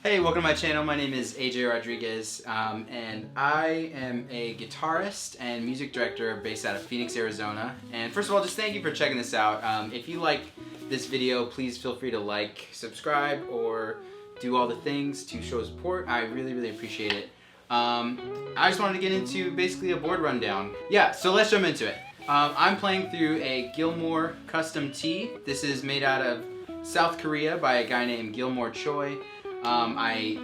Hey, welcome to my channel. My name is AJ Rodriguez, and I am a guitarist and music director based out of Phoenix, Arizona. And first of all, just thank you for checking this out. If you like this video, please feel free to like, subscribe, or do all the things to show support. I really appreciate it. I just wanted to get into basically a board rundown. Yeah, so let's jump into it. I'm playing through a Gilmour custom tee. This is made out of South Korea by a guy named Gilmour Choi. I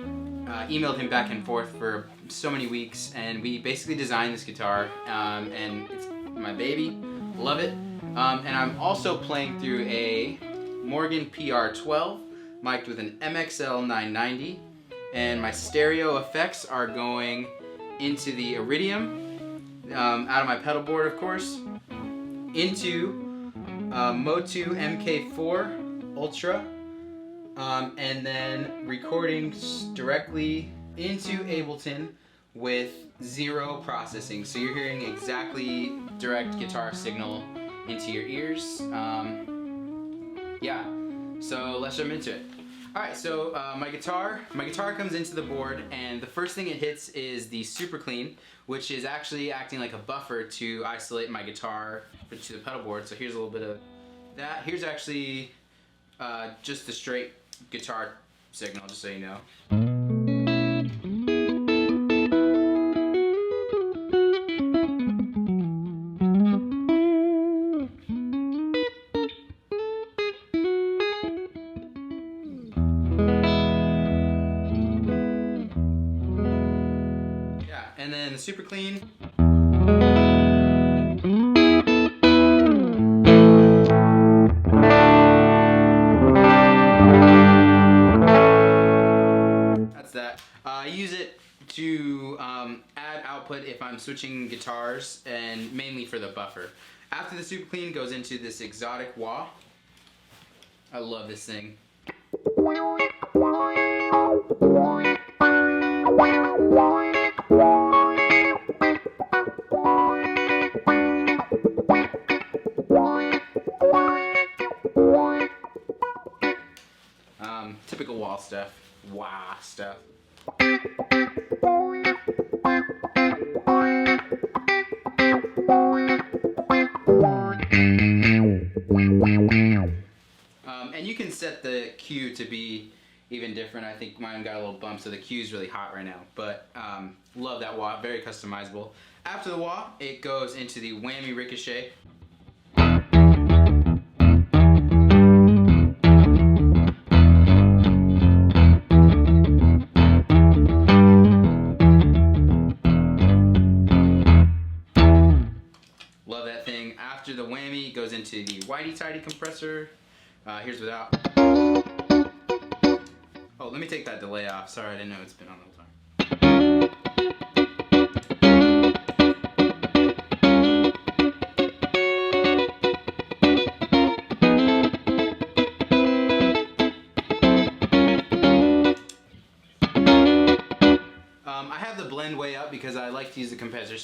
emailed him back and forth for so many weeks, and we basically designed this guitar, and it's my baby. Love it. And I'm also playing through a Morgan PR12 mic'd with an MXL 990, and my stereo effects are going into the Iridium, out of my pedal board, of course, into Motu MK4 Ultra, and then recording directly into Ableton with zero processing. So you're hearing exactly direct guitar signal into your ears. Yeah, so let's jump into it. Alright, so my guitar comes into the board, and the first thing it hits is the Super Clean, which is actually acting like a buffer to isolate my guitar to the pedal board. So here's a little bit of that. Here's actually just the straight guitar signal, just so you know. Yeah, and then the Super Clean. I use it to add output if I'm switching guitars, and mainly for the buffer. After the Super Clean goes into this Xotic wah. I love this thing. Typical wah stuff. Wah stuff. And you can set the Q to be even different. I think mine got a little bump, so the Q is really hot right now. But love that wah, very customizable. After the wah, it goes into the whammy Ricochet. Love that thing. After the whammy, it goes into the Witey Tidey compressor. Here's without. Oh, let me take that delay off. Sorry, I didn't know it's been on the whole time. I have the blend way up because I like to use the compressor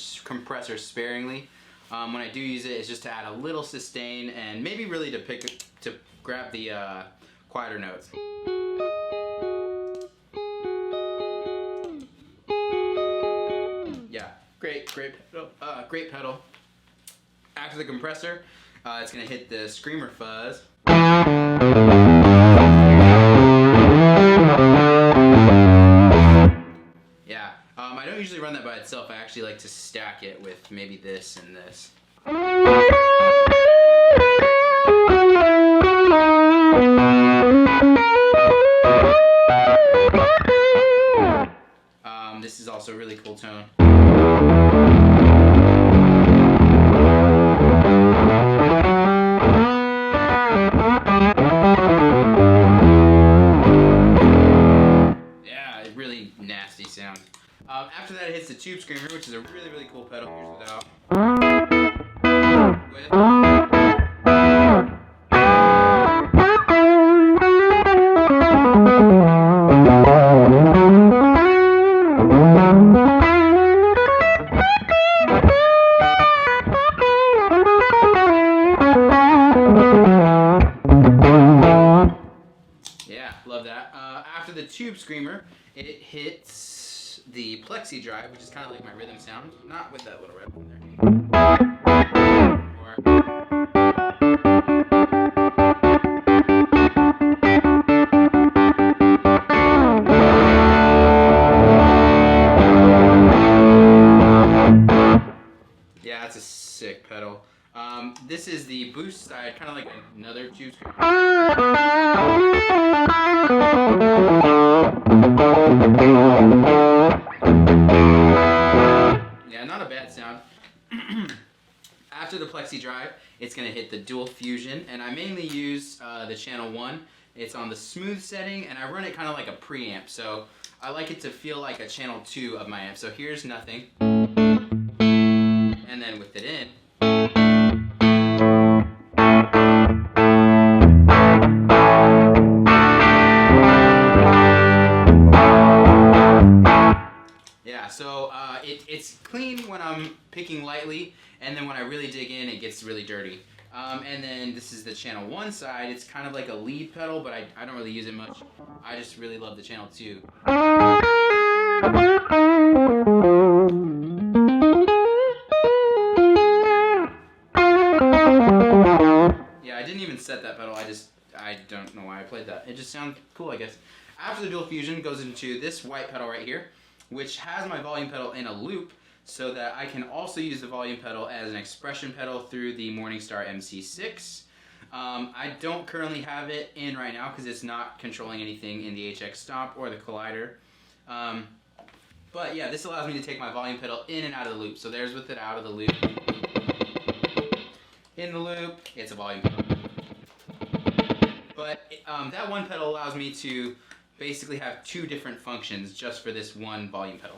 sparingly. When I do use it, it's just to add a little sustain and maybe really to grab the quieter notes. Yeah, great pedal. After the compressor, it's gonna hit the screamer fuzz. Yeah, I don't usually run that by itself. I actually like to stack it with maybe this and this. This is also a really cool tone. Yeah, really nasty. nasty sound. After that, it hits the Tube Screamer, which is a really, really cool pedal. Here's without. With. Yeah, love that. After the Tube Screamer, it hits the Plexi drive, which is kind of like my rhythm sound, not with that little red one there. Yeah, that's a sick pedal. This is the boost side, kind of like another Tube Screamer. Yeah, not a bad sound. After the Plexi drive, it's going to hit the dual fusion, and I mainly use the channel 1. It's on the smooth setting, and I run it kind of like a preamp, so I like it to feel like a channel 2 of my amp. So here's nothing, and then with it in, so it's clean when I'm picking lightly, and then when I really dig in, it gets really dirty. And then this is the channel 1 side. It's kind of like a lead pedal, but I don't really use it much. I just really love the channel 2. Yeah, I didn't even set that pedal. I don't know why I played that. It just sounds cool, I guess. After the dual fusion, goes into this white pedal right here, which has my volume pedal in a loop, so that I can also use the volume pedal as an expression pedal through the Morningstar MC6. I don't currently have it in right now because it's not controlling anything in the HX Stomp or the Collider. But yeah, this allows me to take my volume pedal in and out of the loop. So there's with it out of the loop. In the loop, it's a volume pedal. But that one pedal allows me to basically have 2 different functions just for this one volume pedal.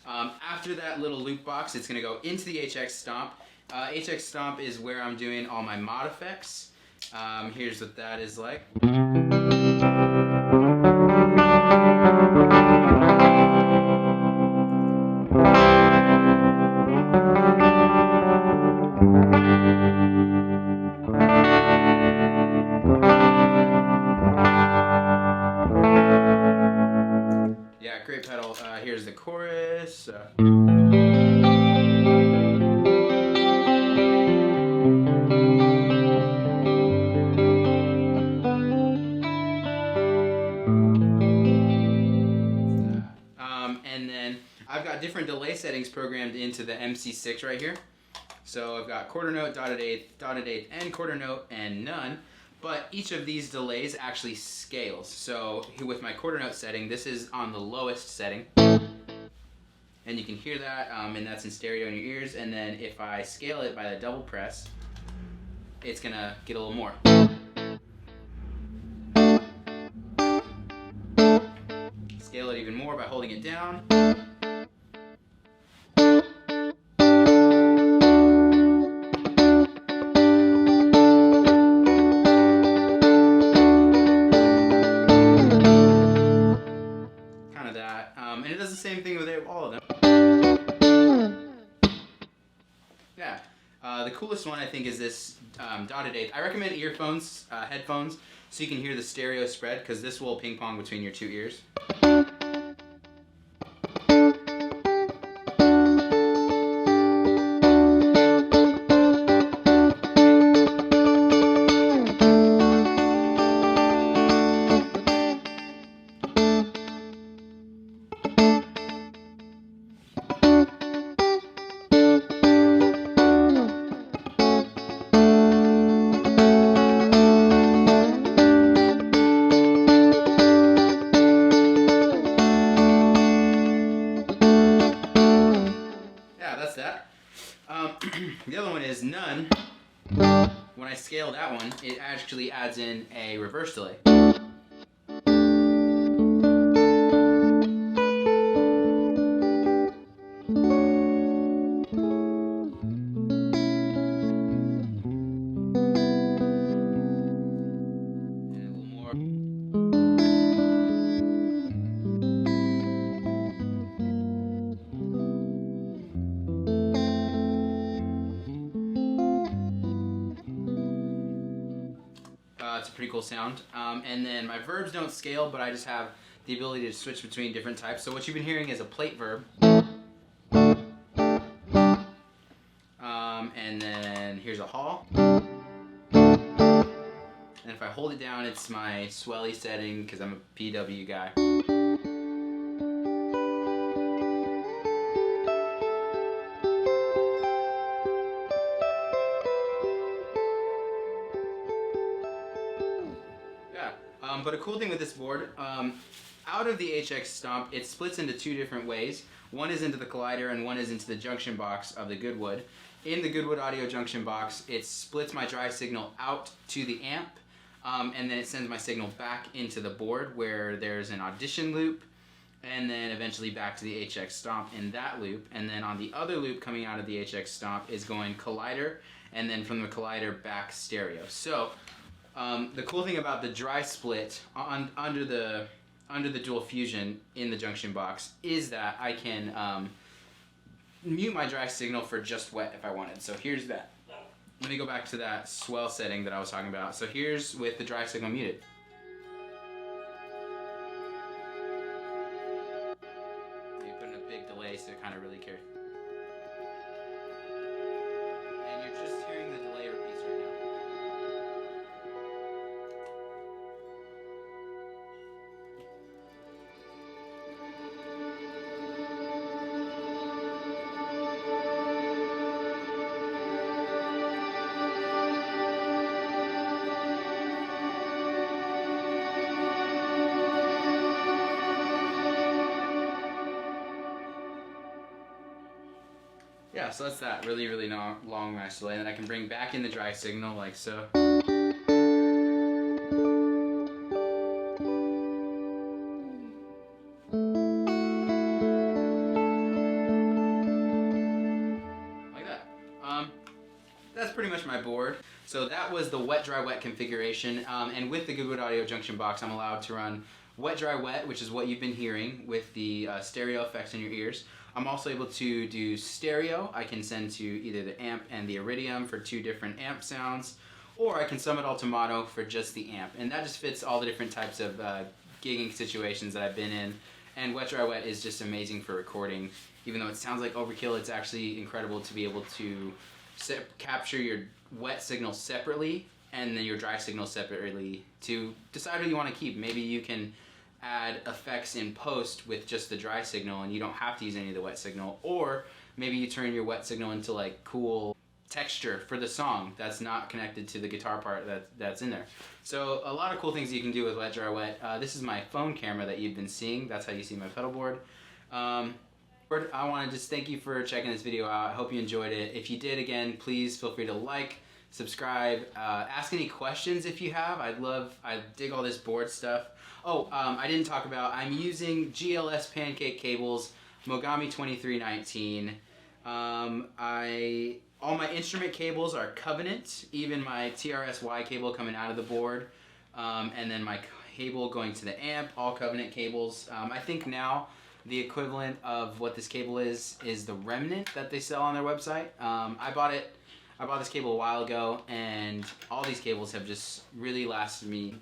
After that little loop box, it's going to go into the HX Stomp. HX Stomp is where I'm doing all my mod effects. Here's what that is like. Great pedal. Here's the chorus. And then I've got different delay settings programmed into the MC6 right here. So I've got quarter note, dotted eighth, and quarter note, and none. But each of these delays actually scales. So with my quarter note setting, this is on the lowest setting. And you can hear that, and that's in stereo in your ears. And then if I scale it by the double press, it's gonna get a little more. Scale it even more by holding it down. And it does the same thing with all of them. Yeah. The coolest one I think is this dotted eighth. I recommend earphones, headphones, so you can hear the stereo spread, because this will ping pong between your 2 ears. The other one is none. When I scale that one, it actually adds in a reverse delay. pretty cool sound. And then my verbs don't scale, but I just have the ability to switch between different types. So what you've been hearing is a plate verb. And then here's a haul. And if I hold it down, it's my swelly setting because I'm a PW guy. But a cool thing with this board, out of the HX Stomp, it splits into two different ways. One is into the collider and one is into the junction box of the Goodwood. In the Goodwood audio junction box, it splits my drive signal out to the amp, and then it sends my signal back into the board where there's an audition loop, and then eventually back to the HX Stomp in that loop. And then on the other loop coming out of the HX Stomp is going collider, and then from the collider back stereo. So the cool thing about the dry split under the dual fusion in the junction box is that I can mute my dry signal for just wet if I wanted. So here's that. Let me go back to that swell setting that I was talking about. So here's with the dry signal muted. You put in a big delay so it kind of really carries. And you're just hearing the delay repeats right now. Yeah, so that's that really, really long match delay, and then I can bring back in the dry signal like so. Like that. That's pretty much my board. So that was the wet, dry, wet configuration, and with the Goodwood Audio Junction Box, I'm allowed to run wet, dry, wet, which is what you've been hearing with the stereo effects in your ears. I'm also able to do stereo. I can send to either the amp and the Iridium for two different amp sounds, or I can sum it all to mono for just the amp. And that just fits all the different types of gigging situations that I've been in. And wet, dry, wet is just amazing for recording. Even though it sounds like overkill, it's actually incredible to be able to capture your wet signal separately and then your dry signal separately to decide what you want to keep. Maybe you can add effects in post with just the dry signal and you don't have to use any of the wet signal, or maybe you turn your wet signal into like cool texture for the song that's not connected to the guitar part that's in there. So a lot of cool things you can do with wet, dry, wet. This is my phone camera that you've been seeing. That's how you see my pedal board. I want to just thank you for checking this video out. I hope you enjoyed it. If you did, again, please feel free to like, subscribe, ask any questions if you have. I dig all this board stuff. Oh, I didn't talk about, I'm using GLS pancake cables, Mogami 2319. All my instrument cables are Covenant, even my TRS-Y cable coming out of the board, and then my cable going to the amp, all Covenant cables. I think now the equivalent of what this cable is the Remnant that they sell on their website. I bought this cable a while ago, and all these cables have just really lasted me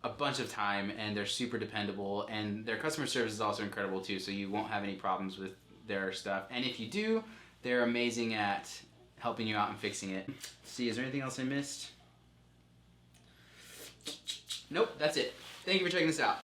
a bunch of time, and they're super dependable, and their customer service is also incredible too, so you won't have any problems with their stuff. And if you do, they're amazing at helping you out and fixing it. See, is there anything else I missed? Nope, that's it. Thank you for checking this out.